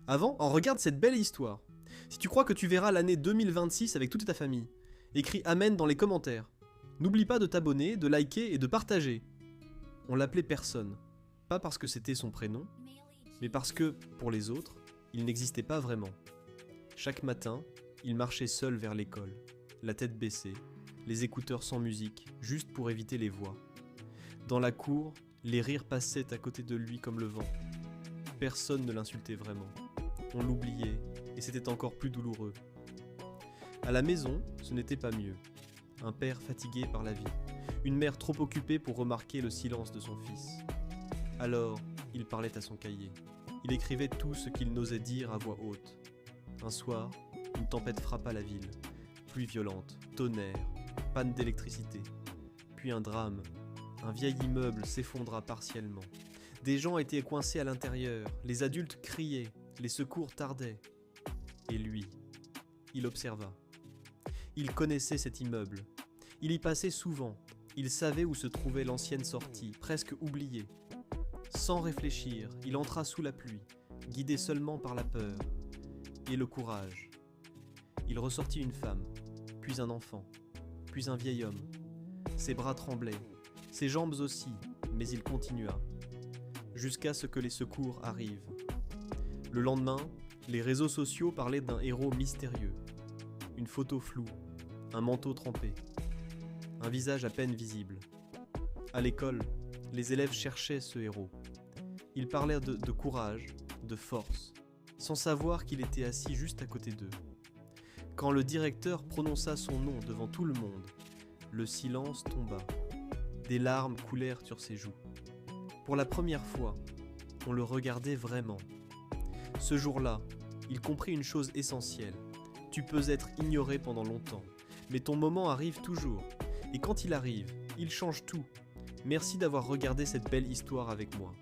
Avant, regarde cette belle histoire. Si tu crois que tu verras l'année 2026 avec toute ta famille, écris Amen dans les commentaires. N'oublie pas de t'abonner, de liker et de partager. On l'appelait personne, pas parce que c'était son prénom, mais parce que, pour les autres, il n'existait pas vraiment. Chaque matin, il marchait seul vers l'école, la tête baissée, les écouteurs sans musique, juste pour éviter les voix. Dans la cour, les rires passaient à côté de lui comme le vent. Personne ne l'insultait vraiment. On l'oubliait, et c'était encore plus douloureux. À la maison, ce n'était pas mieux. Un père fatigué par la vie, une mère trop occupée pour remarquer le silence de son fils. Alors, il parlait à son cahier. Il écrivait tout ce qu'il n'osait dire à voix haute. Un soir, une tempête frappa la ville. Pluie violente, tonnerre, panne d'électricité. Puis un drame. Un vieil immeuble s'effondra partiellement. Des gens étaient coincés à l'intérieur, les adultes criaient, les secours tardaient. Et lui, il observa. Il connaissait cet immeuble. Il y passait souvent. Il savait où se trouvait l'ancienne sortie, presque oubliée. Sans réfléchir, il entra sous la pluie, guidé seulement par la peur et le courage. Il ressortit une femme, puis un enfant, puis un vieil homme. Ses bras tremblaient, ses jambes aussi, mais il continua, jusqu'à ce que les secours arrivent. Le lendemain, les réseaux sociaux parlaient d'un héros mystérieux. Une photo floue, un manteau trempé, un visage à peine visible. À l'école, les élèves cherchaient ce héros. Ils parlaient de courage, de force, sans savoir qu'il était assis juste à côté d'eux. Quand le directeur prononça son nom devant tout le monde, le silence tomba. Des larmes coulèrent sur ses joues. Pour la première fois, on le regardait vraiment. Ce jour-là, il comprit une chose essentielle. Tu peux être ignoré pendant longtemps, mais ton moment arrive toujours. Et quand il arrive, il change tout. Merci d'avoir regardé cette belle histoire avec moi.